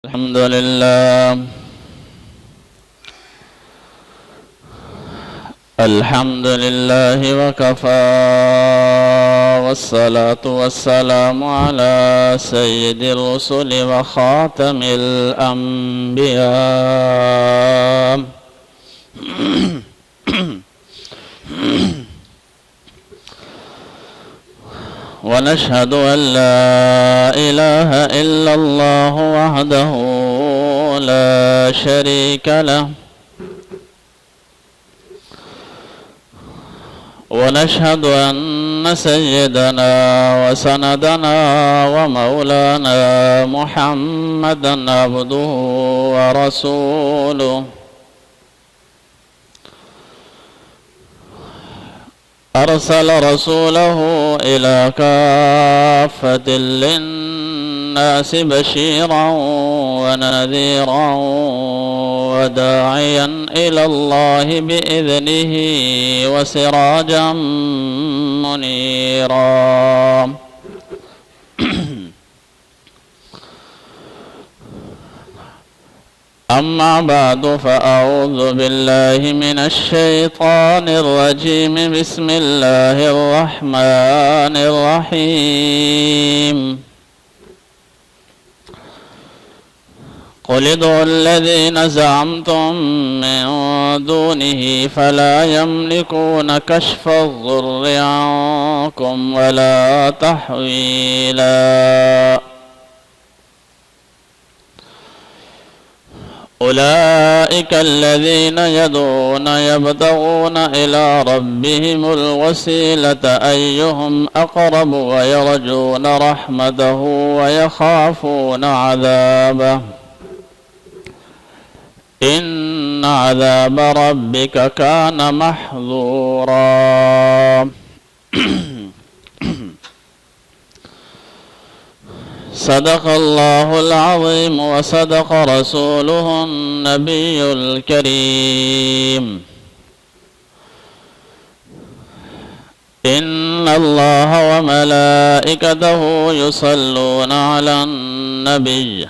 الحمد لله الحمد لله وكفى والصلاة والسلام على سيد الرسل وخاتم الأنبياء ونشهد أن لا إله إلا الله وحده لا شريك له ونشهد أن سيدنا وسندنا ومولانا محمدا عبده ورسوله أرسل رسوله إلى كافة للناس بشيرا ونذيرا وداعيا إلى الله بإذنه وسراجا منيرا أما بعد فأعوذ بالله من الشيطان الرجيم بسم الله الرحمن الرحيم قل ادعوا الذين زعمتم من دونه فلا يملكون كشف الضر عنكم ولا تحويلا أولئك الذين يدعون يبتغون إلى ربهم الوسيلة أيهم أقرب ويرجون رحمته ويخافون عذابه إن عذاب ربك كان محذورا صدق الله العظيم وصدق رسوله النبي الكريم إن الله وملائكته يصلون على النبي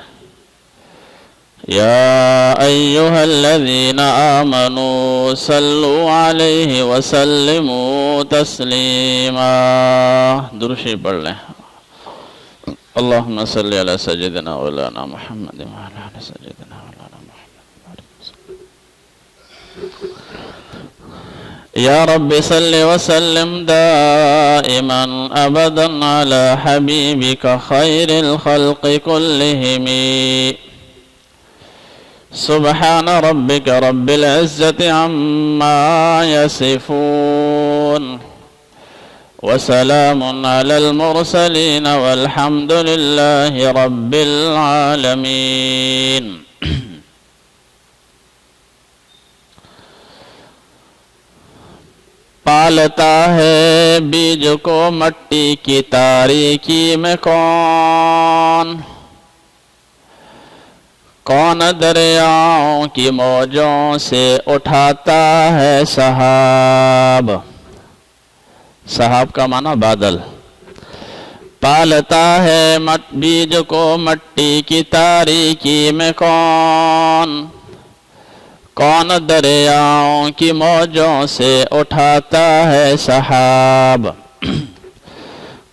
يا أيها الذين آمنوا صلوا عليه وسلموا تسليما درشی پڑھ لیں اللهم صل على سيدنا مولانا محمد وعلى آل سيدنا مولانا محمد يا رب صل وسلم دائما أبدا على حبيبك خير الخلق كلهم سبحان ربك رب العزة عما يصفون وسلام على المرسلين والحمد لله رب العالمين پالتا ہے بیج کو مٹی کی تاریکی میں کون کون دریاؤں کی موجوں سے اٹھاتا ہے سحاب صحاب کا معنی بادل پالتا ہے بیج کو مٹی کی تاریکی میں کون دریاؤں کی موجوں سے اٹھاتا ہے سحاب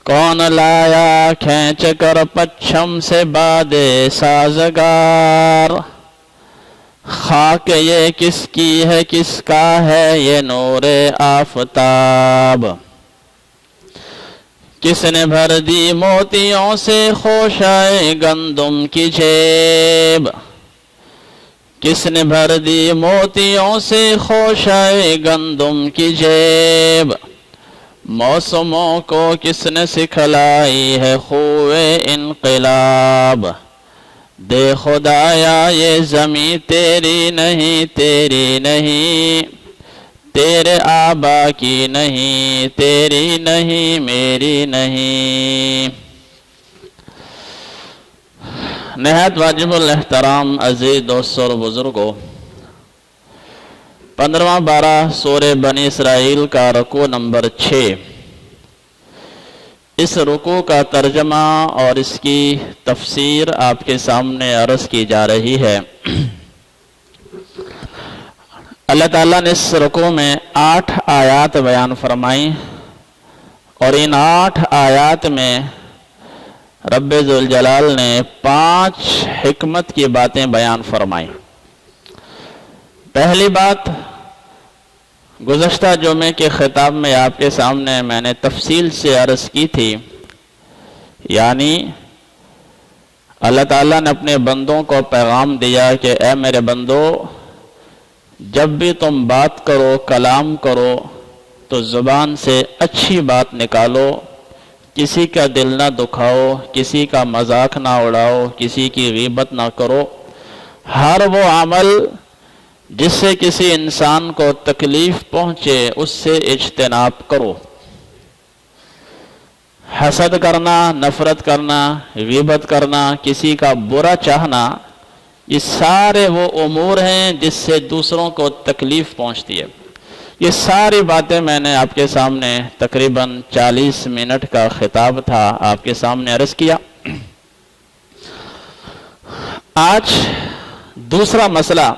کون لایا کھینچ کر پچھم سے باد سازگار خاک یہ کس کی ہے کس کا ہے یہ نور آفتاب کس نے بھر دی موتیوں سے خوشائے گندم کی جیب کس نے بھر دی موتیوں سے خوشائے گندم کی جیب موسموں کو کس نے سکھلائی ہے خوئے انقلاب دے خدایا یہ زمین تیری نہیں تیرے آبا کی نہیں تیری نہیں میری نہیں نہایت واجب الاحترام عزیز دوستوں اور بزرگوں 15واں بارہ سورہ بنی اسرائیل کا رکوع نمبر 6 اس رکوع کا ترجمہ اور اس کی تفسیر آپ کے سامنے عرض کی جا رہی ہے۔ اللہ تعالیٰ نے اس رکوع میں 8 آیات بیان فرمائیں، اور ان 8 آیات میں رب ذوالجلال نے 5 حکمت کی باتیں بیان فرمائیں۔ پہلی بات گزشتہ جمعے کے خطاب میں آپ کے سامنے میں نے تفصیل سے عرض کی تھی، یعنی اللہ تعالیٰ نے اپنے بندوں کو پیغام دیا کہ اے میرے بندو، جب بھی تم بات کرو، کلام کرو، تو زبان سے اچھی بات نکالو، کسی کا دل نہ دکھاؤ، کسی کا مذاق نہ اڑاؤ، کسی کی غیبت نہ کرو۔ ہر وہ عمل جس سے کسی انسان کو تکلیف پہنچے اس سے اجتناب کرو۔ حسد کرنا، نفرت کرنا، غیبت کرنا، کسی کا برا چاہنا، یہ سارے وہ امور ہیں جس سے دوسروں کو تکلیف پہنچتی ہے۔ یہ ساری باتیں میں نے آپ کے سامنے تقریباً 40 منٹ کا خطاب تھا آپ کے سامنے عرض کیا۔ آج دوسرا مسئلہ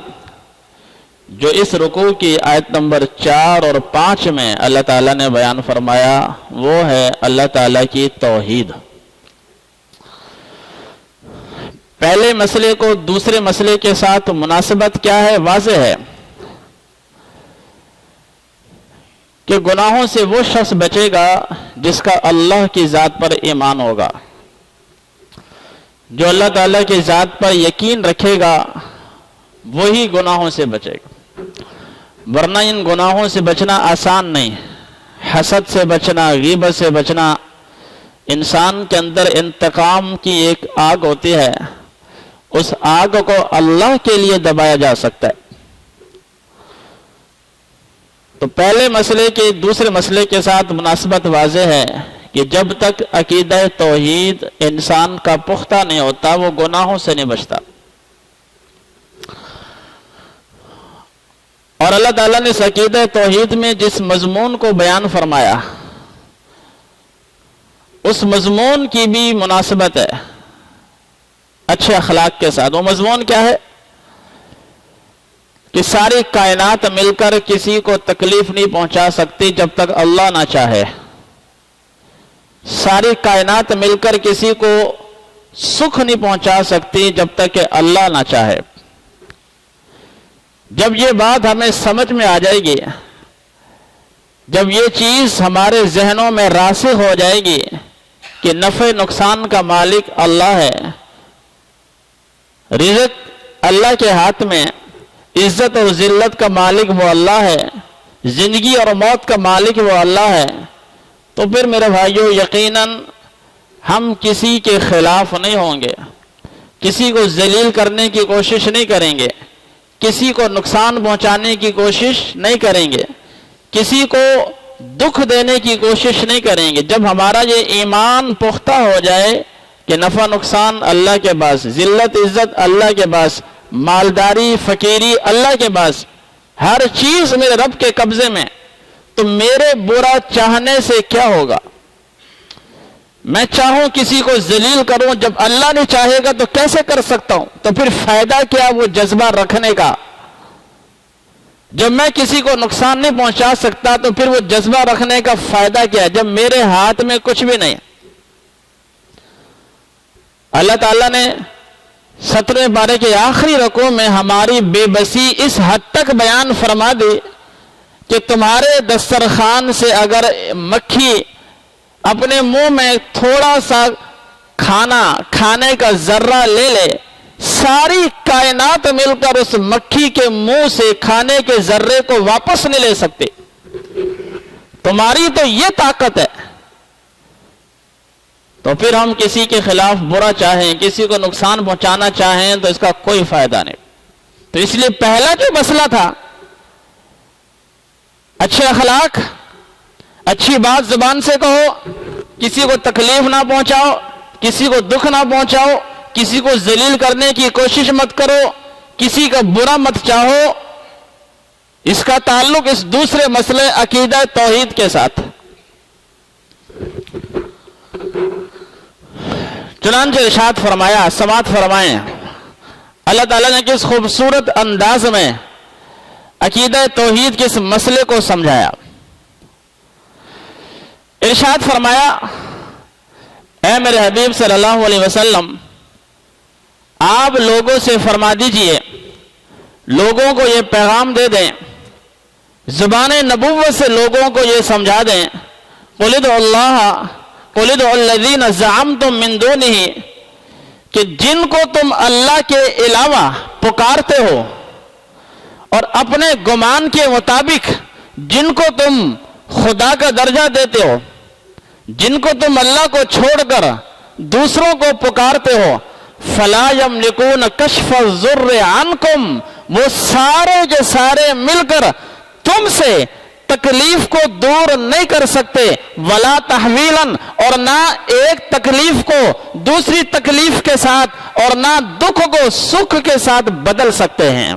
جو اس رکوع کی آیت نمبر 4 اور 5 میں اللہ تعالیٰ نے بیان فرمایا، وہ ہے اللہ تعالیٰ کی توحید۔ پہلے مسئلے کو دوسرے مسئلے کے ساتھ مناسبت کیا ہے؟ واضح ہے کہ گناہوں سے وہ شخص بچے گا جس کا اللہ کی ذات پر ایمان ہوگا، جو اللہ تعالیٰ کی ذات پر یقین رکھے گا وہی گناہوں سے بچے گا، ورنہ ان گناہوں سے بچنا آسان نہیں۔ حسد سے بچنا، غیبت سے بچنا، انسان کے اندر انتقام کی ایک آگ ہوتی ہے، اس آگ کو اللہ کے لیے دبایا جا سکتا ہے۔ تو پہلے مسئلے کے دوسرے مسئلے کے ساتھ مناسبت واضح ہے کہ جب تک عقیدہ توحید انسان کا پختہ نہیں ہوتا وہ گناہوں سے نہیں بچتا۔ اور اللہ تعالیٰ نے اس عقیدہ توحید میں جس مضمون کو بیان فرمایا اس مضمون کی بھی مناسبت ہے اچھے اخلاق کے ساتھ۔ وہ مضمون کیا ہے؟ کہ ساری کائنات مل کر کسی کو تکلیف نہیں پہنچا سکتی جب تک اللہ نہ چاہے، ساری کائنات مل کر کسی کو سکھ نہیں پہنچا سکتی جب تک کہ اللہ نہ چاہے۔ جب یہ بات ہمیں سمجھ میں آ جائے گی، جب یہ چیز ہمارے ذہنوں میں راسخ ہو جائے گی کہ نفع نقصان کا مالک اللہ ہے، رزق اللہ کے ہاتھ میں، عزت اور ذلت کا مالک وہ اللہ ہے، زندگی اور موت کا مالک وہ اللہ ہے، تو پھر میرے بھائیوں یقیناً ہم کسی کے خلاف نہیں ہوں گے، کسی کو ذلیل کرنے کی کوشش نہیں کریں گے، کسی کو نقصان پہنچانے کی کوشش نہیں کریں گے، کسی کو دکھ دینے کی کوشش نہیں کریں گے۔ جب ہمارا یہ ایمان پختہ ہو جائے کہ نفع نقصان اللہ کے پاس، ذلت عزت اللہ کے پاس، مالداری فقیری اللہ کے پاس، ہر چیز میرے رب کے قبضے میں، تو میرے برا چاہنے سے کیا ہوگا؟ میں چاہوں کسی کو ذلیل کروں، جب اللہ نہیں چاہے گا تو کیسے کر سکتا ہوں؟ تو پھر فائدہ کیا وہ جذبہ رکھنے کا؟ جب میں کسی کو نقصان نہیں پہنچا سکتا تو پھر وہ جذبہ رکھنے کا فائدہ کیا ہے جب میرے ہاتھ میں کچھ بھی نہیں؟ اللہ تعالیٰ نے 17ویں پارے کے آخری رکوع میں ہماری بے بسی اس حد تک بیان فرما دی کہ تمہارے دسترخوان سے اگر مکھی اپنے منہ میں تھوڑا سا کھانے کا ذرہ لے لے، ساری کائنات مل کر اس مکھی کے منہ سے کھانے کے ذرے کو واپس نہیں لے سکتے۔ تمہاری تو یہ طاقت ہے، تو پھر ہم کسی کے خلاف برا چاہیں، کسی کو نقصان پہنچانا چاہیں تو اس کا کوئی فائدہ نہیں۔ تو اس لیے پہلا جو مسئلہ تھا اچھے اخلاق، اچھی بات زبان سے کہو، کسی کو تکلیف نہ پہنچاؤ، کسی کو دکھ نہ پہنچاؤ، کسی کو ذلیل کرنے کی کوشش مت کرو، کسی کا برا مت چاہو۔ اس کا تعلق اس دوسرے مسئلے عقیدہ توحید کے ساتھ۔ چنانچہ ارشاد فرمایا، سماعت فرمائیں، اللہ تعالیٰ نے کس خوبصورت انداز میں عقیدہ توحید کے اس مسئلے کو سمجھایا۔ ارشاد فرمایا، اے میرے حبیب صلی اللہ علیہ وسلم، آپ لوگوں سے فرما دیجئے، لوگوں کو یہ پیغام دے دیں، زبان نبوت سے لوگوں کو یہ سمجھا دیں، قُلِ ادْعُوا اللَّهَ قُلِ ادْعُوا الَّذِينَ زَعَمْتُم مِّن دُونِهِ، کہ جن کو تم اللہ کے علاوہ پکارتے ہو اور اپنے گمان کے مطابق جن کو تم خدا کا درجہ دیتے ہو، جن کو تم اللہ کو چھوڑ کر دوسروں کو پکارتے ہو، فَلَا يَمْلِكُونَ كَشْفَ الضُّرِّ عَنْكُمْ، وہ سارے کے سارے مل کر تم سے تکلیف کو دور نہیں کر سکتے، ولا تحویلاً، اور نہ ایک تکلیف کو دوسری تکلیف کے ساتھ اور نہ دکھ کو سکھ کے ساتھ بدل سکتے ہیں۔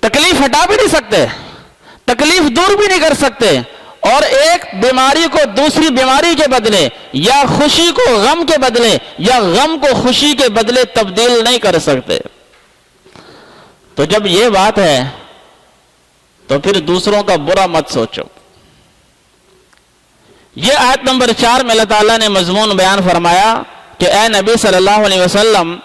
تکلیف ہٹا بھی نہیں سکتے، تکلیف دور بھی نہیں کر سکتے، اور ایک بیماری کو دوسری بیماری کے بدلے یا خوشی کو غم کے بدلے یا غم کو خوشی کے بدلے تبدیل نہیں کر سکتے۔ تو جب یہ بات ہے تو پھر دوسروں کا برا مت سوچو۔ یہ آیت نمبر 4 میں اللہ تعالیٰ نے مضمون بیان فرمایا کہ اے نبی صلی اللہ علیہ وسلم،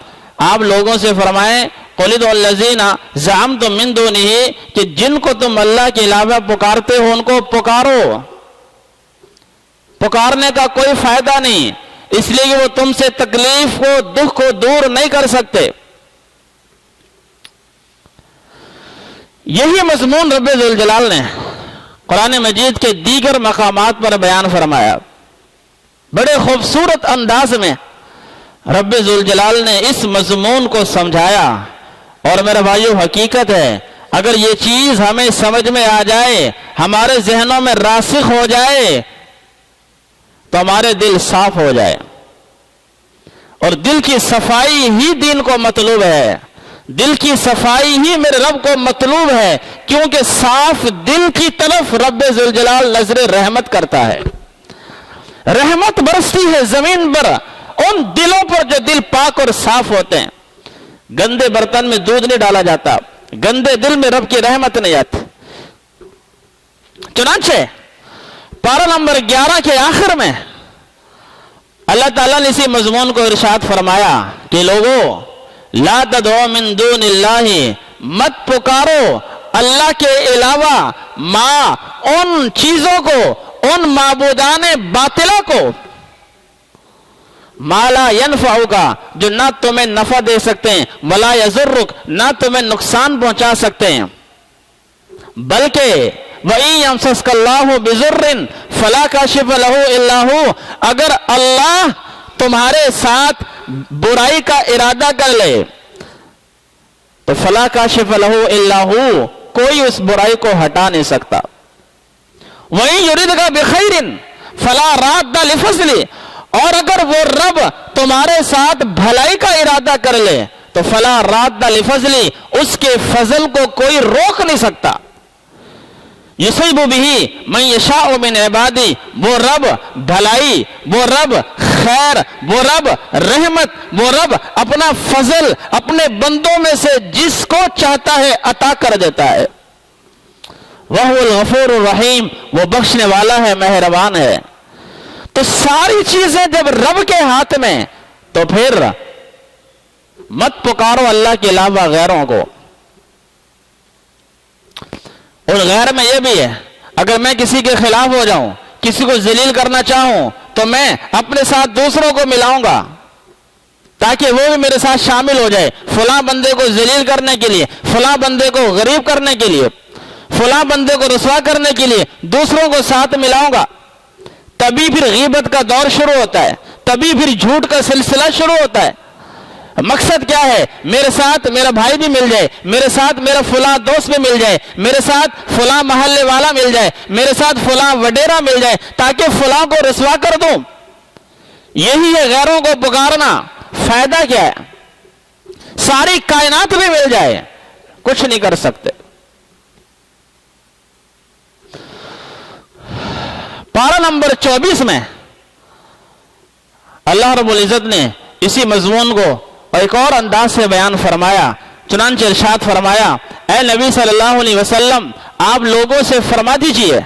آپ لوگوں سے فرمائیں، قُلِ ادْعُوا الَّذِينَ زَعَمْتُم مِّن دُونِهِ، کہ جن کو تم اللہ کے علاوہ پکارتے ہو ان کو پکارو۔ پکارنے کا کوئی فائدہ نہیں، اس لیے کہ وہ تم سے تکلیف کو دکھ کو دور نہیں کر سکتے۔ یہی مضمون رب ذوالجلال نے قرآن مجید کے دیگر مقامات پر بیان فرمایا۔ بڑے خوبصورت انداز میں رب ذوالجلال نے اس مضمون کو سمجھایا، اور میرے بھائیو حقیقت ہے، اگر یہ چیز ہمیں سمجھ میں آ جائے، ہمارے ذہنوں میں راسخ ہو جائے، تو ہمارے دل صاف ہو جائے، اور دل کی صفائی ہی دین کو مطلوب ہے، دل کی صفائی ہی میرے رب کو مطلوب ہے، کیونکہ صاف دل کی طرف رب ذوالجلال نظر رحمت کرتا ہے۔ رحمت برستی ہے زمین پر ان دلوں پر جو دل پاک اور صاف ہوتے ہیں۔ گندے برتن میں دودھ نہیں ڈالا جاتا، گندے دل میں رب کی رحمت نہیں آتی۔ چنانچہ پارہ نمبر 11 کے آخر میں اللہ تعالیٰ نے اسی مضمون کو ارشاد فرمایا کہ لوگوں، لا تدعو من دون اللہ، مت پکارو اللہ کے علاوہ ما، ان چیزوں کو، ان معبودان باطلہ کو، ما لا ینفعک، جو نہ تمہیں نفع دے سکتے ہیں، ولا یضرک، نہ تمہیں نقصان پہنچا سکتے ہیں، بلکہ وَإِن يَمْسَسْكَ اللَّهُ بِضُرٍّ فَلَا كَاشِفَ لَهُ إِلَّا هُوَ، اگر اللہ تمہارے ساتھ برائی کا ارادہ کر لے تو فَلَا كَاشِفَ لَهُ إِلَّا هُوَ، کوئی اس برائی کو ہٹا نہیں سکتا۔ وَإِن يُرِدْكَ بِخَيْرٍ فَلَا رَادَّ لِفَضْلِهِ، اور اگر وہ رب تمہارے ساتھ بھلائی کا ارادہ کر لے تو فَلَا رَادَّ لِفَضْلِهِ، اس کے فضل کو کوئی روک نہیں سکتا۔ یصیب بہ من یشاء من عبادی، وہ رب بھلائی، وہ رب خیر، وہ رب رحمت، وہ رب اپنا فضل اپنے بندوں میں سے جس کو چاہتا ہے عطا کر دیتا ہے۔ وَهُوَ الْغَفُورُ الرَّحِيمُ، وہ بخشنے والا ہے، مہربان ہے۔ تو ساری چیزیں جب رب کے ہاتھ میں، تو پھر مت پکارو اللہ کے علاوہ غیروں کو۔ اور غیر میں یہ بھی ہے، اگر میں کسی کے خلاف ہو جاؤں، کسی کو ذلیل کرنا چاہوں، تو میں اپنے ساتھ دوسروں کو ملاؤں گا تاکہ وہ بھی میرے ساتھ شامل ہو جائے، فلاں بندے کو ذلیل کرنے کے لیے، فلاں بندے کو غریب کرنے کے لیے، فلاں بندے کو رسوا کرنے کے لیے دوسروں کو ساتھ ملاؤں گا۔ تبھی پھر غیبت کا دور شروع ہوتا ہے، تبھی پھر جھوٹ کا سلسلہ شروع ہوتا ہے۔ مقصد کیا ہے؟ میرے ساتھ میرا بھائی بھی مل جائے، میرے ساتھ میرا فلاں دوست بھی مل جائے، میرے ساتھ فلاں محلے والا مل جائے، میرے ساتھ فلاں وڈیرا مل جائے، تاکہ فلاں کو رسوا کر دوں۔ یہی ہے غیروں کو پکارنا۔ فائدہ کیا ہے؟ ساری کائنات بھی مل جائے، کچھ نہیں کر سکتے۔ پارہ نمبر 24 میں اللہ رب العزت نے اسی مضمون کو ایک اور انداز سے بیان فرمایا، چنانچہ ارشاد فرمایا، اے نبی صلی اللہ علیہ وسلم آپ لوگوں سے فرما دیجئے،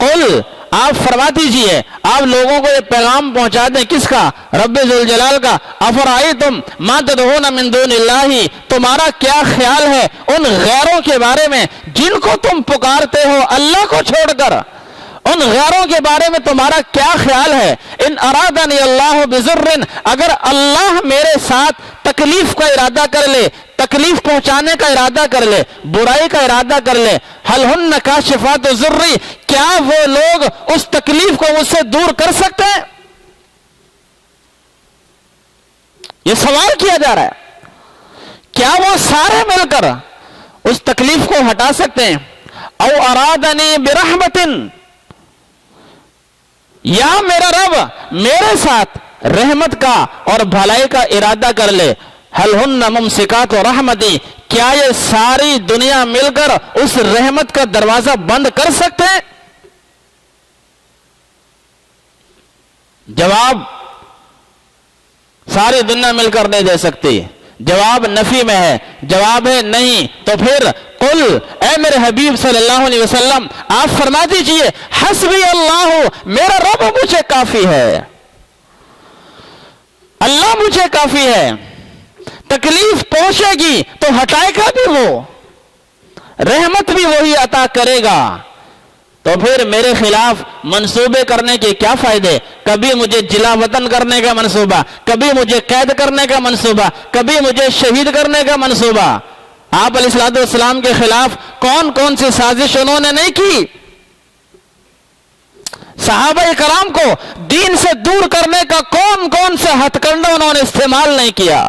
قل آپ فرما دیجئے، آپ لوگوں کو یہ پیغام پہنچا دیں، کس کا؟ رب ذوالجلال کا، افرائیتم ما تدعون من دون اللہ، تمہارا کیا خیال ہے ان غیروں کے بارے میں جن کو تم پکارتے ہو اللہ کو چھوڑ کر، ان غیروں کے بارے میں تمہارا کیا خیال ہے؟ ان ارادنی اللہ بضر، اگر اللہ میرے ساتھ تکلیف کا ارادہ کر لے، تکلیف پہنچانے کا ارادہ کر لے، برائی کا ارادہ کر لے، حل ہن کاشفات ضری، کیا وہ لوگ اس تکلیف کو مجھ سے دور کر سکتے ہیں؟ یہ سوال کیا جا رہا ہے، کیا وہ سارے مل کر اس تکلیف کو ہٹا سکتے ہیں؟ او ارادنی برحمت، یا میرا رب میرے ساتھ رحمت کا اور بھلائی کا ارادہ کر لے، حل ہن ممسکات رحمتی، کیا یہ ساری دنیا مل کر اس رحمت کا دروازہ بند کر سکتے ہیں؟ جواب ساری دنیا مل کر نہیں دے سکتی، جواب نفی میں ہے، جواب ہے نہیں، تو پھر قل اے میرے حبیب صلی اللہ علیہ وسلم آپ فرما دیجئے، حسبی اللہ، میرا رب مجھے کافی ہے، اللہ مجھے کافی ہے، تکلیف پہنچے گی تو ہٹائے گا بھی وہ، رحمت بھی وہی عطا کرے گا، تو پھر میرے خلاف منصوبے کرنے کے کیا فائدے؟ کبھی مجھے جلا وطن کرنے کا منصوبہ، کبھی مجھے قید کرنے کا منصوبہ، کبھی مجھے شہید کرنے کا منصوبہ۔ آپ علیہ الصلوۃ والسلام کے خلاف کون کون سی سازش انہوں نے نہیں کی؟ صحابہ کرام کو دین سے دور کرنے کا کون کون سے ہتھ کنڈے انہوں نے استعمال نہیں کیا؟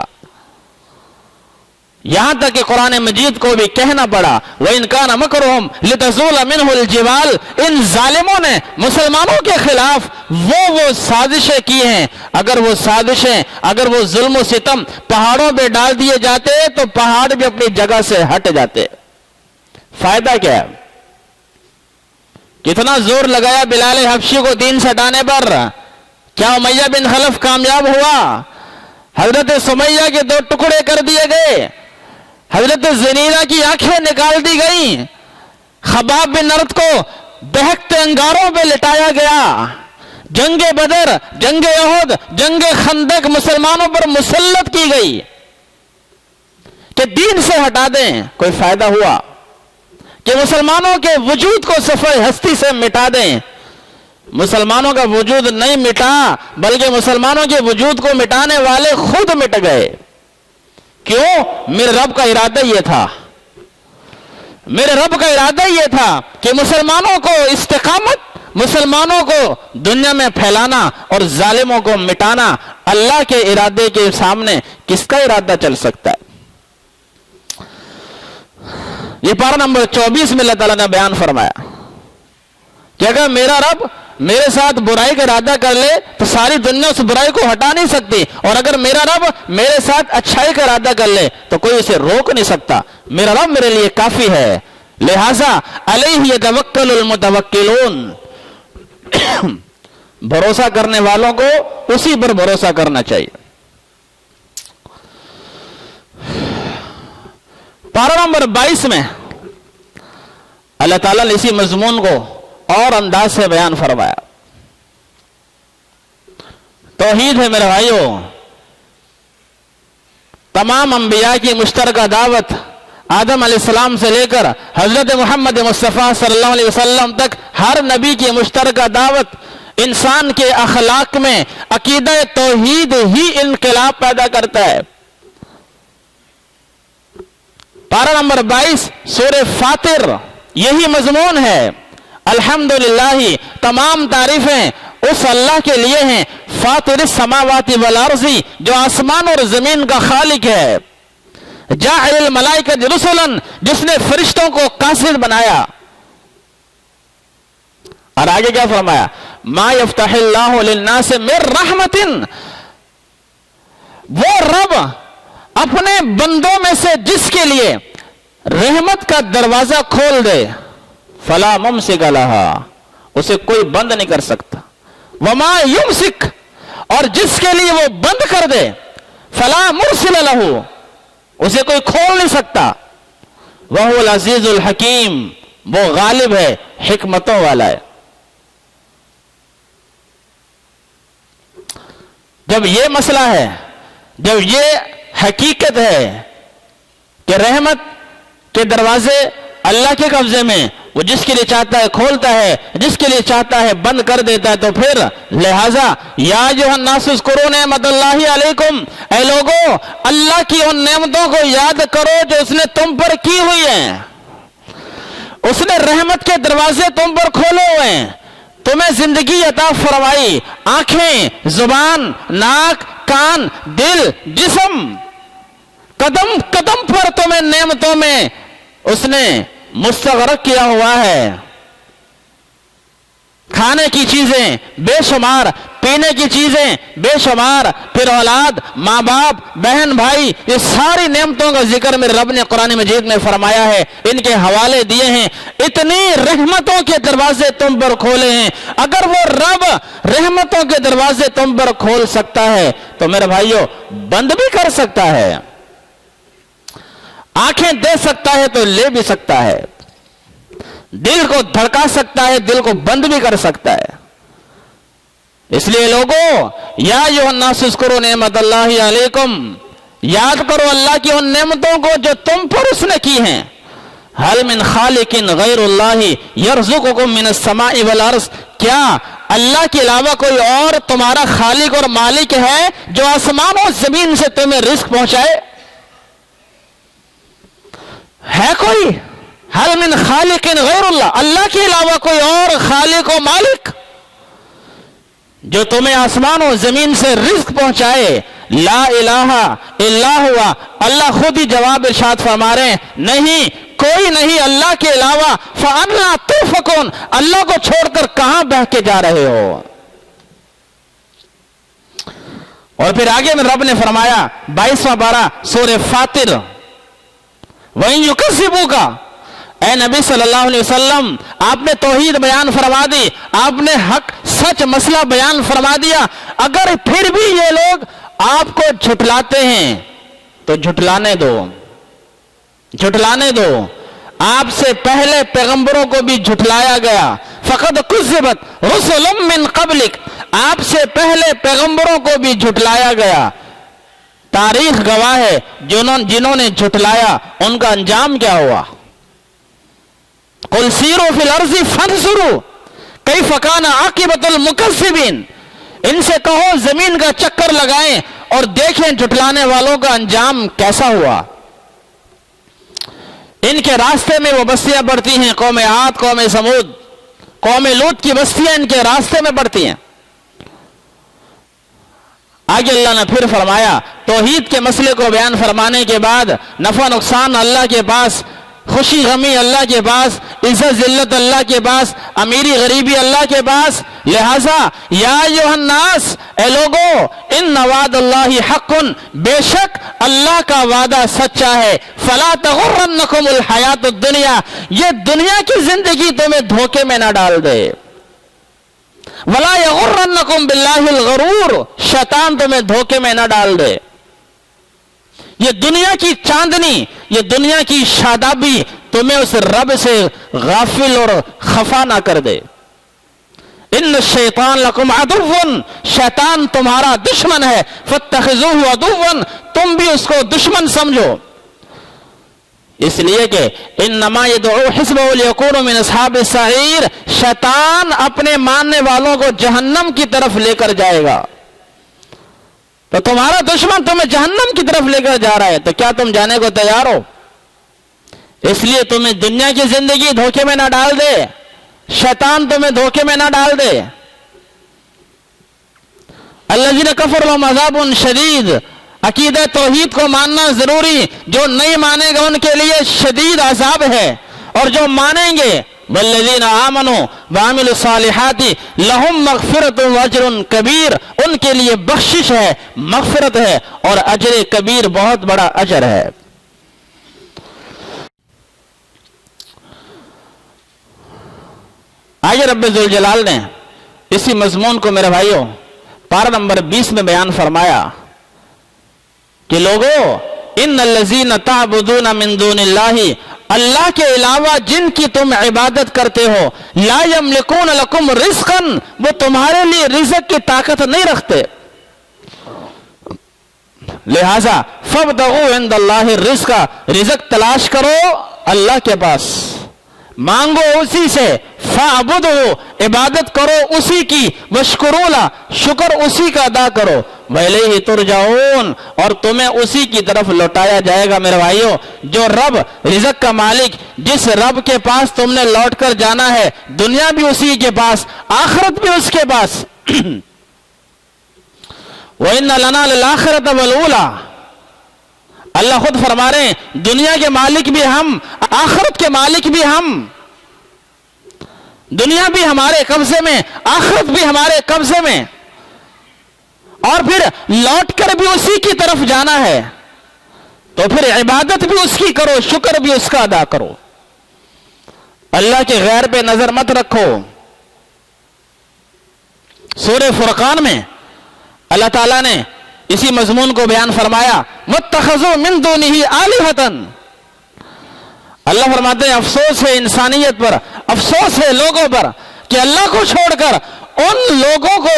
یہاں تک کہ قرآن مجید کو بھی کہنا پڑا وَإِنْ كَانَ مَكْرُهُمْ لِتَزُولَ مِنْهُ الْجِبَالُ، ان ظالموں نے مسلمانوں کے خلاف وہ سازشیں کی ہیں، اگر وہ سازشیں، اگر وہ ظلم و ستم پہاڑوں پہ ڈال دیے جاتے تو پہاڑ بھی اپنی جگہ سے ہٹ جاتے۔ فائدہ کیا ہے؟ کتنا زور لگایا بلال حبشی کو دین سے ہٹانے پر، کیا امیہ بن خلف کامیاب ہوا؟ حضرت سمیہ کے 2 ٹکڑے کر دیے گئے، حضرت زنیرہ کی آنکھیں نکال دی گئیں، خباب بن ارت کو بہکتے انگاروں پہ لٹایا گیا، جنگ بدر، جنگ احد، جنگ خندق مسلمانوں پر مسلط کی گئی کہ دین سے ہٹا دیں۔ کوئی فائدہ ہوا؟ کہ مسلمانوں کے وجود کو صفحہ ہستی سے مٹا دیں؟ مسلمانوں کا وجود نہیں مٹا، بلکہ مسلمانوں کے وجود کو مٹانے والے خود مٹ گئے۔ کیوں؟ میرے رب کا ارادہ یہ تھا، میرے رب کا ارادہ یہ تھا کہ مسلمانوں کو استقامت، مسلمانوں کو دنیا میں پھیلانا اور ظالموں کو مٹانا۔ اللہ کے ارادے کے سامنے کس کا ارادہ چل سکتا ہے؟ یہ پارہ نمبر 24 میں اللہ تعالیٰ نے بیان فرمایا کہ اگر میرا رب میرے ساتھ برائی کا ارادہ کر لے تو ساری دنیا اس برائی کو ہٹا نہیں سکتی، اور اگر میرا رب میرے ساتھ اچھائی کا ارادہ کر لے تو کوئی اسے روک نہیں سکتا۔ میرا رب میرے لیے کافی ہے، لہذا علیہ یتوکل المتوکلون، بھروسہ کرنے والوں کو اسی پر بھروسہ کرنا چاہیے۔ پارہ نمبر 22 میں اللہ تعالیٰ نے اسی مضمون کو اور انداز سے بیان فرمایا۔ توحید ہے میرے بھائیوں، تمام انبیاء کی مشترکہ دعوت، آدم علیہ السلام سے لے کر حضرت محمد مصطفیٰ صلی اللہ علیہ وسلم تک ہر نبی کی مشترکہ دعوت انسان کے اخلاق میں عقیدہ توحید ہی انقلاب پیدا کرتا ہے۔ پارہ نمبر 22 سورہ فاطر یہی مضمون ہے۔ الحمدللہ، تمام تعریفیں اس اللہ کے لیے ہیں، فاطر السماوات والارض، جو آسمان اور زمین کا خالق ہے، جاعل الملائکۃ رسلا، جس نے فرشتوں کو قاصد بنایا۔ اور آگے کیا فرمایا؟ ما یفتح اللہ للناس من رحمت، وہ رب اپنے بندوں میں سے جس کے لیے رحمت کا دروازہ کھول دے، فلا ممسک لہا، اسے کوئی بند نہیں کر سکتا، وما یمسک، اور جس کے لیے وہ بند کر دے فلا مرسل لہ، اسے کوئی کھول نہیں سکتا، وہو العزیز الحکیم، وہ غالب ہے، حکمتوں والا ہے۔ جب یہ مسئلہ ہے، جب یہ حقیقت ہے کہ رحمت کے دروازے اللہ کے قبضے میں، وہ جس کے لیے چاہتا ہے کھولتا ہے، جس کے لیے چاہتا ہے بند کر دیتا ہے، تو پھر لہذا یا ایھا الناس اذکروا نعمت اللہ علیکم، اے لوگوں اللہ کی ان نعمتوں کو یاد کرو جو اس نے تم پر کی ہوئی ہیں۔ اس نے رحمت کے دروازے تم پر کھولے ہوئے ہیں، تمہیں زندگی عطا فرمائی، آنکھیں، زبان، ناک، کان، دل، جسم، قدم قدم پر تمہیں نعمتوں میں اس نے مستغرق کیا ہوا ہے۔ کھانے کی چیزیں بے شمار، پینے کی چیزیں بے شمار، پھر اولاد، ماں باپ، بہن بھائی، یہ ساری نعمتوں کا ذکر میرے رب نے قرآن مجید میں فرمایا ہے، ان کے حوالے دیے ہیں۔ اتنی رحمتوں کے دروازے تم پر کھولے ہیں، اگر وہ رب رحمتوں کے دروازے تم پر کھول سکتا ہے تو میرے بھائیوں بند بھی کر سکتا ہے۔ آنکھیں دے سکتا ہے تو لے بھی سکتا ہے، دل کو دھڑکا سکتا ہے، دل کو بند بھی کر سکتا ہے۔ اس لیے لوگوں یا ایھا الناس اذکروا نعمت اللہ علیکم، یاد کرو اللہ کی ان نعمتوں کو جو تم پر اس نے کی ہیں۔ ھل من خالق غیر اللہ یرزقکم من السماء والارض، کیا اللہ کے علاوہ کوئی اور تمہارا خالق اور مالک ہے جو آسمان و زمین سے تمہیں رزق پہنچائے؟ ہے کوئی؟ ھل من خالق غیر اللہ، اللہ کے علاوہ کوئی اور خالق و مالک جو تمہیں آسمان و زمین سے رزق پہنچائے؟ لا الہ الا ہوا، اللہ خود ہی جواب ارشاد فرما رہے ہیں، نہیں کوئی نہیں اللہ کے علاوہ۔ فَأَنَّىٰ تُؤْفَكُونَ، اللہ کو چھوڑ کر کہاں بہہ کے جا رہے ہو؟ اور پھر آگے میں رب نے فرمایا 22واں پارہ سورہ فاطر، وَإِن يُكَذِّبُوكَ، اے نبی صلی اللہ علیہ وسلم آپ نے توحید بیان فرما دی، آپ نے حق سچ مسئلہ بیان فرما دیا، اگر پھر بھی یہ لوگ آپ کو جھٹلاتے ہیں تو جھٹلانے دو، جھٹلانے دو۔ آپ سے پہلے پیغمبروں کو بھی جھٹلایا گیا، فقد کذبت رسل من قبلک، آپ سے پہلے پیغمبروں کو بھی جھٹلایا گیا۔ تاریخ گواہ ہے جنہوں نے جھٹلایا ان کا انجام کیا ہوا۔ قل سیروا فی الارض فانظروا کیف کان عاقبۃ المکذبین، ان سے کہو زمین کا چکر لگائیں اور دیکھیں جھٹلانے والوں کا انجام کیسا ہوا۔ ان کے راستے میں وہ بستیاں پڑتی ہیں، قوم عاد، قوم سمود، قوم لوط کی بستیاں ان کے راستے میں پڑتی ہیں۔ آگے اللہ نے پھر فرمایا توحید کے مسئلے کو بیان فرمانے کے بعد نفع نقصان اللہ کے پاس، خوشی غمی اللہ کے پاس، عزت ذلت اللہ کے پاس، امیری غریبی اللہ کے پاس، لہذا یا ایھا الناس، اے لوگو ان وعد اللہ حق، بے شک اللہ کا وعدہ سچا ہے، فلا تغرنکم الحیات الدنیا، یہ دنیا کی زندگی تمہیں دھوکے میں نہ ڈال دے، ولا یغرنکم باللہ الغرور، شیطان تمہیں دھوکے میں نہ ڈال دے۔ یہ دنیا کی چاندنی، یہ دنیا کی شادابی تمہیں اس رب سے غافل اور خفا نہ کر دے۔ ان الشیطان لکم عدو، شیطان تمہارا دشمن ہے، فاتخذوہ عدوا، تم بھی اس کو دشمن سمجھو، اس لیے کہ انما یدعو حزبہ لیکونوا من اصحاب السعیر، شیطان اپنے ماننے والوں کو جہنم کی طرف لے کر جائے گا۔ تو تمہارا دشمن تمہیں جہنم کی طرف لے کر جا رہا ہے، تو کیا تم جانے کو تیار ہو؟ اس لیے تمہیں دنیا کی زندگی دھوکے میں نہ ڈال دے، شیطان تمہیں دھوکے میں نہ ڈال دے۔ الذین کفروا لہم عذاب شدید، عقیدہ توحید کو ماننا ضروری، جو نہیں مانے گا ان کے لیے شدید عذاب ہے، اور جو مانیں گے والذین آمنوا وعملوا الصالحات لہم مغفرۃ واجر کبیر، ان کے لیے بخشش ہے، مغفرت ہے اور اجر کبیر، بہت بڑا اجر ہے۔ آج رب ذوالجلال نے اسی مضمون کو میرے بھائیوں پارہ نمبر 20 میں بیان فرمایا کہ لوگوں ان الذین تعبدون من دون اللہ، اللہ کے علاوہ جن کی تم عبادت کرتے ہو، لا یملکون لکم رزقا، وہ تمہارے لیے رزق کی طاقت نہیں رکھتے، لہذا فابتغوا عند اللہ الرزق، رزق تلاش کرو اللہ کے پاس، مانگو اسی سے، فاعبدوا، عبادت کرو اسی کی، واشکروا لہ، شکر اسی کا ادا کرو، وإلیہ ترجعون، اور تمہیں اسی کی طرف لوٹایا جائے گا۔ میرے بھائیوں، جو رب رزق کا مالک، جس رب کے پاس تم نے لوٹ کر جانا ہے، دنیا بھی اسی کے پاس، آخرت بھی اس کے پاس۔ وَإِنَّ لَنَا لِلْآخِرَةَ وَالْأُولَىٰ، اللہ خود فرما رہے ہیں دنیا کے مالک بھی ہم، آخرت کے مالک بھی ہم، دنیا بھی ہمارے قبضے میں، آخرت بھی ہمارے قبضے میں، اور پھر لوٹ کر بھی اسی کی طرف جانا ہے، تو پھر عبادت بھی اس کی کرو، شکر بھی اس کا ادا کرو، اللہ کے غیر پہ نظر مت رکھو۔ سورہ فرقان میں اللہ تعالیٰ نے اسی مضمون کو بیان فرمایا، وَاتَّخَذُوا مِن دُونِهِ آلِهَةً، اللہ فرماتے ہیں افسوس ہے انسانیت پر، افسوس ہے لوگوں پر کہ اللہ کو چھوڑ کر ان لوگوں کو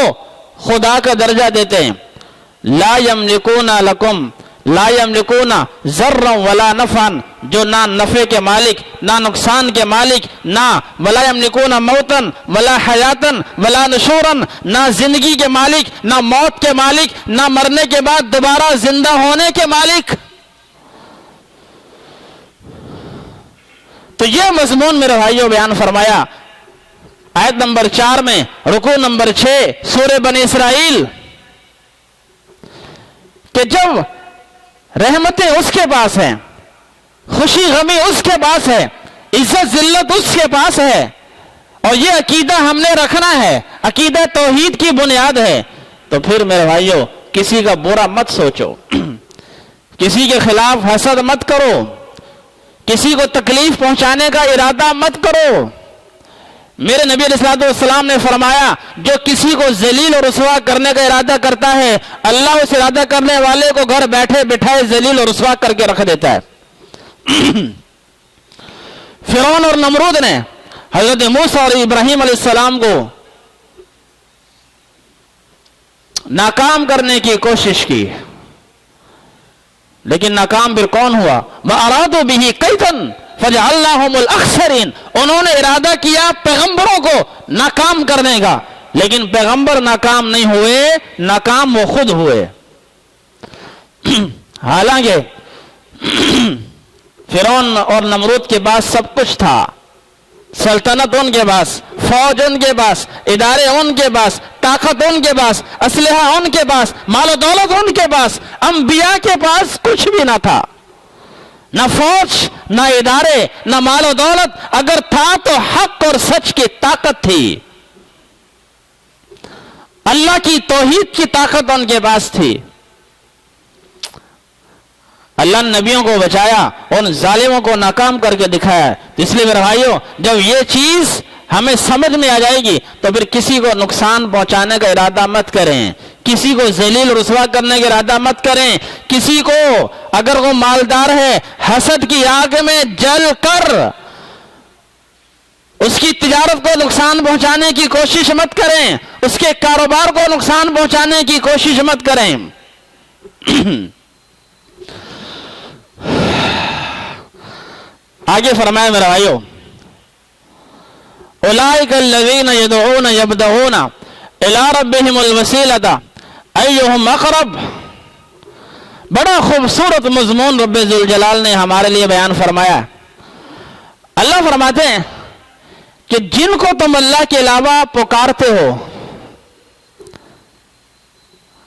خدا کا درجہ دیتے ہیں۔ لا یملکون لکم، لا یملکون ذرا ولا نفعا، جو نہ نفع کے مالک، نہ نقصان کے مالک، نہ ولا یملکون موتا ولا حیاتا ولا نشورا، نہ زندگی کے مالک، نہ موت کے مالک، نہ مرنے کے بعد دوبارہ زندہ ہونے کے مالک۔ تو یہ مضمون میرے بھائیوں بیان فرمایا آیت نمبر 4 میں، رکوع نمبر 6 سورہ بنی اسرائیل، کہ جب رحمتیں اس کے پاس ہیں، خوشی غمی اس کے پاس ہے، عزت ذلت اس کے پاس ہے، اور یہ عقیدہ ہم نے رکھنا ہے، عقیدہ توحید کی بنیاد ہے، تو پھر میرے بھائیوں کسی کا برا مت سوچو، کسی کے خلاف حسد مت کرو، کسی کو تکلیف پہنچانے کا ارادہ مت کرو۔ میرے نبی علیہ السلام نے فرمایا جو کسی کو ذلیل اور رسوا کرنے کا ارادہ کرتا ہے، اللہ اس ارادہ کرنے والے کو گھر بیٹھے بٹھائے ذلیل اور رسوا کر کے رکھ دیتا ہے۔ فرعون اور نمرود نے حضرت موسیٰ اور ابراہیم علیہ السلام کو ناکام کرنے کی کوشش کی، لیکن ناکام پھر کون ہوا؟ وَأَرَادُوا بِهِ كَيْدًا فَجَعَلْنَاهُمُ الْأَخْسَرِينَ، انہوں نے ارادہ کیا پیغمبروں کو ناکام کرنے کا، لیکن پیغمبر ناکام نہیں ہوئے، ناکام وہ خود ہوئے۔ حالانکہ فرعون اور نمرود کے پاس سب کچھ تھا، سلطنت ان کے پاس، فوج ان کے پاس، ادارے ان کے پاس، طاقت ان کے پاس، اسلحہ ان کے پاس، مال و دولت ان کے پاس، انبیاء کے پاس کچھ بھی نہ تھا، نہ فوج، نہ ادارے، نہ مال و دولت، اگر تھا تو حق اور سچ کی طاقت تھی، اللہ کی توحید کی طاقت ان کے پاس تھی۔ اللہ نے نبیوں کو بچایا، ان ظالموں کو ناکام کر کے دکھایا۔ اس لیے میرے بھائیوں جب یہ چیز ہمیں سمجھ میں آ جائے گی تو پھر کسی کو نقصان پہنچانے کا ارادہ مت کریں، کسی کو ذلیل رسوا کرنے کا ارادہ مت کریں، کسی کو اگر وہ مالدار ہے حسد کی آگ میں جل کر اس کی تجارت کو نقصان پہنچانے کی کوشش مت کریں، اس کے کاروبار کو نقصان پہنچانے کی کوشش مت کریں۔ آگے فرمایا میرے بھائیو، اولئک الذین یدعون یبتغون الی ربہم الوسیلۃ ایہم اقرب۔ بڑا خوبصورت مضمون رب ذوالجلال نے ہمارے لیے بیان فرمایا۔ اللہ فرماتے ہیں کہ جن کو تم اللہ کے علاوہ پکارتے ہو،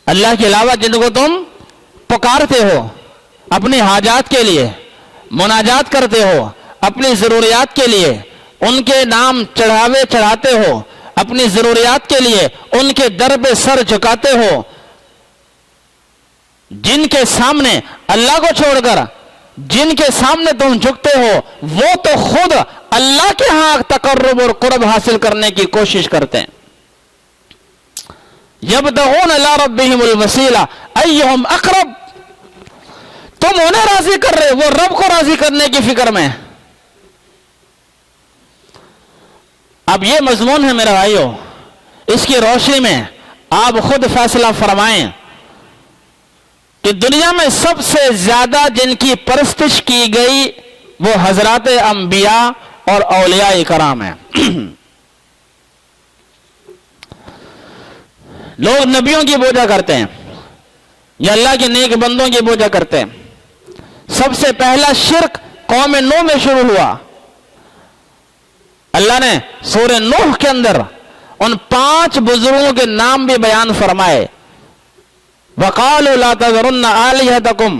اللہ کے علاوہ جن کو تم پکارتے ہو اپنی حاجات کے لیے، مناجات کرتے ہو اپنی ضروریات کے لیے، ان کے نام چڑھاوے چڑھاتے ہو اپنی ضروریات کے لیے، ان کے در پہ سر جھکاتے ہو، جن کے سامنے اللہ کو چھوڑ کر جن کے سامنے تم جھکتے ہو وہ تو خود اللہ کے ہاں تقرب اور قرب حاصل کرنے کی کوشش کرتے ہیں۔ یبتغون الی ربہم الوسیلہ ایہم اقرب، تم انہیں راضی کر رہے، وہ رب کو راضی کرنے کی فکر میں۔ اب یہ مضمون ہے میرے بھائیو، اس کی روشنی میں آپ خود فیصلہ فرمائیں کہ دنیا میں سب سے زیادہ جن کی پرستش کی گئی وہ حضرات انبیاء اور اولیاء کرام ہیں۔ لوگ نبیوں کی پوجا کرتے ہیں یا اللہ کے نیک بندوں کی پوجا کرتے ہیں۔ سب سے پہلا شرک قوم نوح میں شروع ہوا۔ اللہ نے سورہ نوح کے اندر ان 5 بزرگوں کے نام بھی بیان فرمائے۔ وَقَالُوا لَا تَذَرُنَّ آلِهَتَكُمْ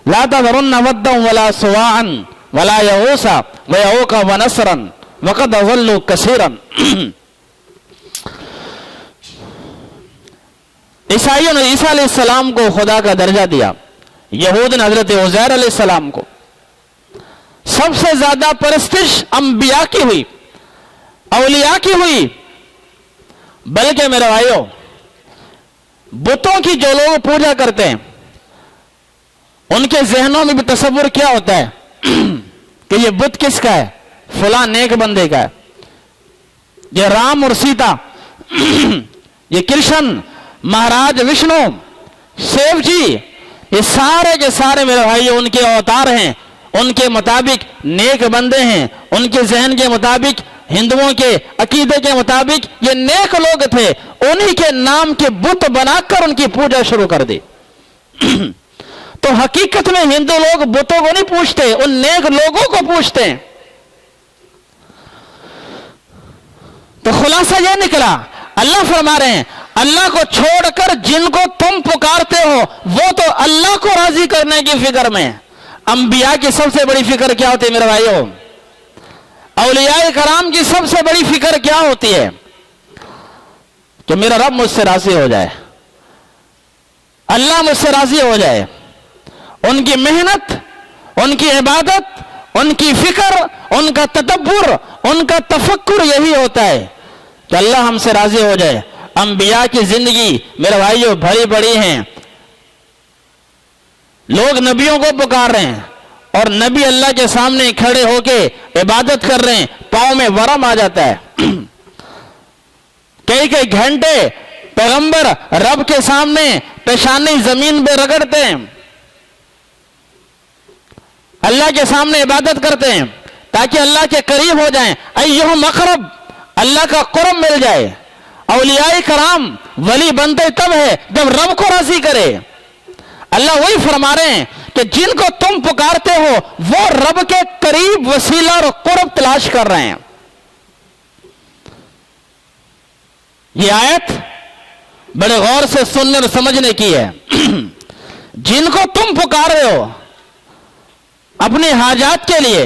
لَا تَذَرُنَّ وَدًّا وَلَا سُوَاعًا وَلَا يَغُوثَ وَيَعُوقَ وَنَسْرًا وَقَدْ أَضَلُّوا كَثِيرًا۔ عیسائیوں نے عیسیٰ علیہ السلام کو خدا کا درجہ دیا، یہود نے حضرت عزیر علیہ السلام کو۔ سب سے زیادہ پرستش انبیاء کی ہوئی، اولیاء کی ہوئی، بلکہ میرے بھائیوں بتوں کی جو لوگ پوجا کرتے ہیں ان کے ذہنوں میں بھی تصور کیا ہوتا ہے کہ یہ بت کس کا ہے؟ فلاں نیک بندے کا ہے۔ یہ رام اور سیتا، یہ کرشن، مہاراج وشنو، شیو جی، یہ سارے کے سارے میرے بھائی ان کے اوتار ہیں، ان کے مطابق نیک بندے ہیں، ان کے ذہن کے مطابق، ہندوؤں کے عقیدے کے مطابق یہ نیک لوگ تھے، انہی کے نام کے بت بنا کر ان کی پوجا شروع کر دی۔ تو حقیقت میں ہندو لوگ بتوں کو نہیں پوچھتے، ان نیک لوگوں کو پوچھتے ہیں۔ تو خلاصہ یہ نکلا، اللہ فرما رہے ہیں اللہ کو چھوڑ کر جن کو تم پکارتے ہو وہ تو اللہ کو راضی کرنے کی فکر میں۔ انبیاء کی سب سے بڑی فکر کیا ہوتی ہے میرے بھائیوں؟ اولیاء کرام کی سب سے بڑی فکر کیا ہوتی ہے؟ کہ میرا رب مجھ سے راضی ہو جائے، اللہ مجھ سے راضی ہو جائے۔ ان کی محنت، ان کی عبادت، ان کی فکر، ان کا تدبر، ان کا تفکر یہی ہوتا ہے کہ اللہ ہم سے راضی ہو جائے۔ انبیاء کی زندگی میرے بھائیوں بھری پڑی ہیں، لوگ نبیوں کو پکار رہے ہیں اور نبی اللہ کے سامنے کھڑے ہو کے عبادت کر رہے ہیں، پاؤں میں ورم آ جاتا ہے۔ کئی گھنٹے پیغمبر رب کے سامنے پیشانی زمین پہ رگڑتے ہیں، اللہ کے سامنے عبادت کرتے ہیں تاکہ اللہ کے قریب ہو جائیں، ایہم اقرب، اللہ کا قرب مل جائے۔ اولیاء کرام ولی بنتے تب ہے جب رب کو راضی کرے۔ اللہ وہی فرما رہے ہیں کہ جن کو تم پکارتے ہو وہ رب کے قریب وسیلہ اور قرب تلاش کر رہے ہیں۔ یہ آیت بڑے غور سے سننے اور سمجھنے کی ہے۔ جن کو تم پکار رہے ہو اپنی حاجات کے لیے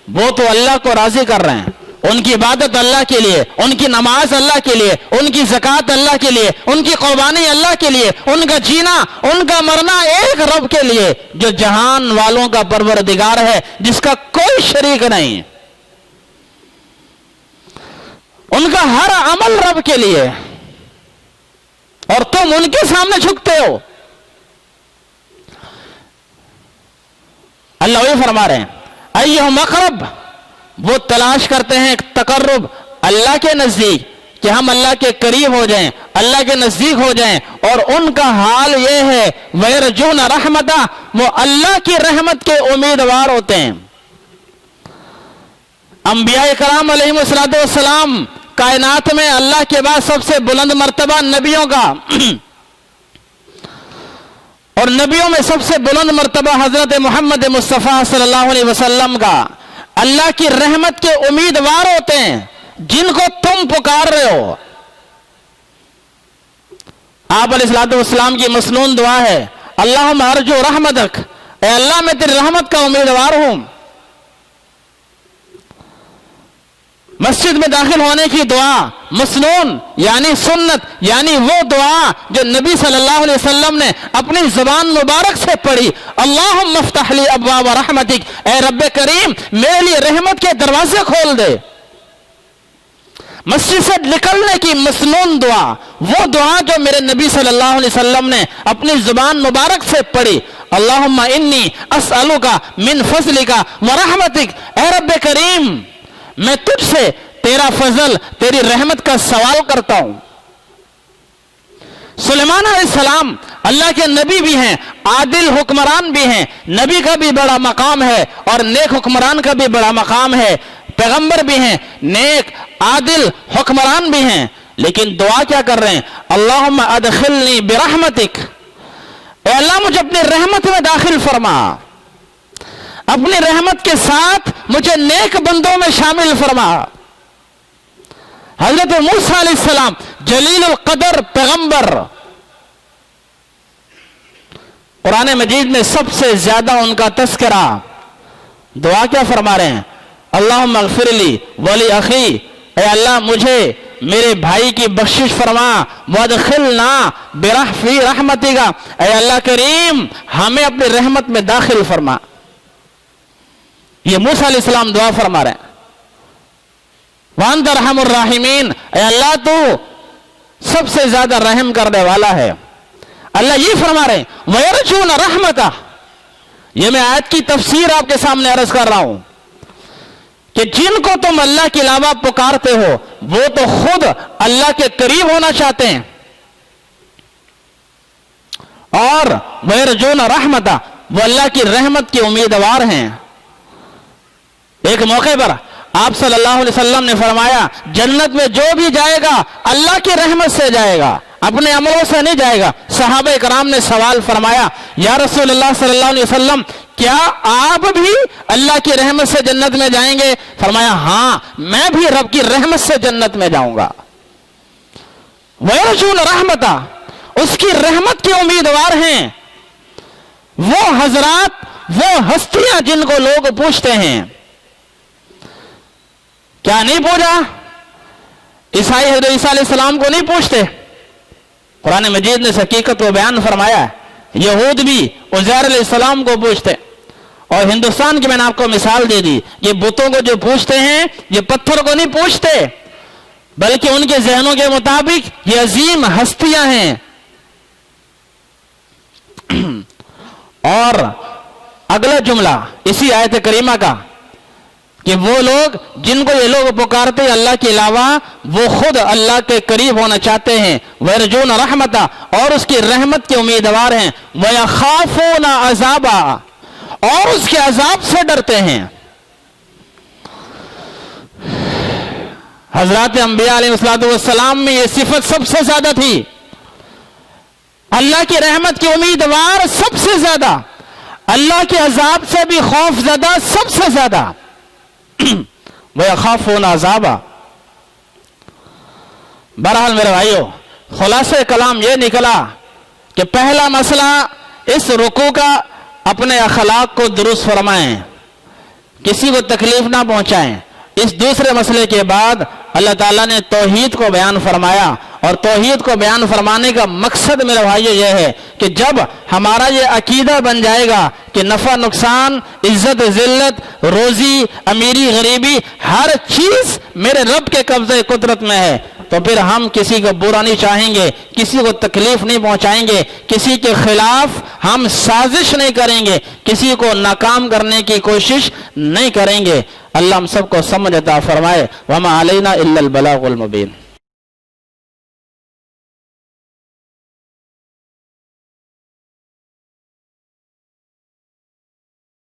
وہ تو اللہ کو راضی کر رہے ہیں، ان کی عبادت اللہ کے لیے، ان کی نماز اللہ کے لیے، ان کی زکوٰۃ اللہ کے لیے، ان کی قربانی اللہ کے لیے، ان کا جینا، ان کا مرنا ایک رب کے لیے جو جہان والوں کا پروردگار ہے، جس کا کوئی شریک نہیں۔ ان کا ہر عمل رب کے لیے، اور تم ان کے سامنے جھکتے ہو۔ اللہ وہی فرما رہے ہیں ایہم اقرب، وہ تلاش کرتے ہیں تقرب اللہ کے نزدیک کہ ہم اللہ کے قریب ہو جائیں، اللہ کے نزدیک ہو جائیں، اور ان کا حال یہ ہے وَيَرْجُونَ رَحْمَتَهُ، وہ اللہ کی رحمت کے امیدوار ہوتے ہیں۔ انبیاء کرام علیہم السلام کائنات میں اللہ کے بعد سب سے بلند مرتبہ نبیوں کا، اور نبیوں میں سب سے بلند مرتبہ حضرت محمد مصطفیٰ صلی اللہ علیہ وسلم کا۔ اللہ کی رحمت کے امیدوار ہوتے ہیں جن کو تم پکار رہے ہو۔ آپ علیہ السلام کی مسنون دعا ہے اللہم ارجو رحمتک، اے اللہ میں تیری رحمت کا امیدوار ہوں۔ مسجد میں داخل ہونے کی دعا مسنون یعنی سنت، یعنی وہ دعا جو نبی صلی اللہ علیہ وسلم نے اپنی زبان مبارک سے پڑھی، اللہم افتح لی ابواب رحمتک، اے رب کریم میرے لیے رحمت کے دروازے کھول دے۔ مسجد سے نکلنے کی مسنون دعا، وہ دعا جو میرے نبی صلی اللہ علیہ وسلم نے اپنی زبان مبارک سے پڑھی، اللہم انی اسألک من فضلک ورحمتک، اے رب کریم میں تجھ سے تیرا فضل، تیری رحمت کا سوال کرتا ہوں۔ سلیمان علیہ السلام اللہ کے نبی بھی ہیں، عادل حکمران بھی ہیں، نبی کا بھی بڑا مقام ہے اور نیک حکمران کا بھی بڑا مقام ہے، پیغمبر بھی ہیں، نیک عادل حکمران بھی ہیں، لیکن دعا کیا کر رہے ہیں؟ اللہم ادخلنی برحمتک، اے اللہ مجھے اپنی رحمت میں داخل فرما، اپنی رحمت کے ساتھ مجھے نیک بندوں میں شامل فرما۔ حضرت موسیٰ علیہ السلام جلیل القدر پیغمبر، قرآن مجید میں سب سے زیادہ ان کا تذکرہ، دعا کیا فرما رہے ہیں؟ اللہم اغفر لی ولی اخی، اے اللہ مجھے میرے بھائی کی بخشش فرما، وادخلنا فی رحمتک، اے اللہ کریم ہمیں اپنی رحمت میں داخل فرما۔ یہ موسیٰ علیہ السلام دعا فرما رہے ہیں، وانت ارحم الراحمین، اے اللہ تو سب سے زیادہ رحم کرنے والا ہے۔ اللہ یہ فرما رہے ہیں وَيَرْجُونَ رَحْمَتَهْ، یہ میں آیت کی تفسیر آپ کے سامنے عرض کر رہا ہوں کہ جن کو تم اللہ کے علاوہ پکارتے ہو وہ تو خود اللہ کے قریب ہونا چاہتے ہیں، اور وَيَرْجُونَ رَحْمَتَهْ، وہ اللہ کی رحمت کے امیدوار ہیں۔ ایک موقع پر آپ صلی اللہ علیہ وسلم نے فرمایا جنت میں جو بھی جائے گا اللہ کی رحمت سے جائے گا، اپنے عملوں سے نہیں جائے گا۔ صحابہ کرام نے سوال فرمایا یا رسول اللہ صلی اللہ علیہ وسلم کیا آپ بھی اللہ کی رحمت سے جنت میں جائیں گے؟ فرمایا ہاں میں بھی رب کی رحمت سے جنت میں جاؤں گا۔ وَيَرْجُونَ رَحْمَتَهْ، اس کی رحمت کے امیدوار ہیں وہ حضرات، وہ ہستیاں جن کو لوگ پوچھتے ہیں۔ کیا نہیں پوچھا؟ عیسائی حضرت عیسیٰ علیہ السلام کو نہیں پوچھتے؟ قرآن مجید نے اس حقیقت کو بیان فرمایا ہے۔ یہود بھی عزیر علیہ السلام کو پوچھتے، اور ہندوستان کی میں نے آپ کو مثال دے دی، یہ بتوں کو جو پوچھتے ہیں یہ پتھر کو نہیں پوچھتے، بلکہ ان کے ذہنوں کے مطابق یہ عظیم ہستیاں ہیں۔ اور اگلا جملہ اسی آیت کریمہ کا کہ وہ لوگ جن کو یہ لوگ پکارتے ہیں اللہ کے علاوہ وہ خود اللہ کے قریب ہونا چاہتے ہیں۔ وَيَرْجُونَ رَحْمَتَهْ، اور اس کی رحمت کے امیدوار ہیں۔ وَيَخَافُونَ عَذَابًا، اور اس کے عذاب سے ڈرتے ہیں۔ حضرات انبیاء علیہ السلام میں یہ صفت سب سے زیادہ تھی، اللہ کی رحمت کے امیدوار سب سے زیادہ، اللہ کے عذاب سے بھی خوف زدہ سب سے زیادہ۔ وَيَخَافُونَ عَذَابًا۔ بہرحال میرے بھائیو، خلاصہ کلام یہ نکلا کہ پہلا مسئلہ اس رکوع کا اپنے اخلاق کو درست فرمائیں، کسی کو تکلیف نہ پہنچائیں۔ اس دوسرے مسئلے کے بعد اللہ تعالیٰ نے توحید کو بیان فرمایا، اور توحید کو بیان فرمانے کا مقصد میرے بھائیو یہ ہے کہ جب ہمارا یہ عقیدہ بن جائے گا کہ نفع نقصان، عزت ذلت، روزی امیری غریبی، ہر چیز میرے رب کے قبضے قدرت میں ہے، تو پھر ہم کسی کو برا نہیں چاہیں گے، کسی کو تکلیف نہیں پہنچائیں گے، کسی کے خلاف ہم سازش نہیں کریں گے، کسی کو ناکام کرنے کی کوشش نہیں کریں گے۔ اللہ ہم سب کو سمجھ عطا فرمائے۔ وما علینا الا البلاغ المبین۔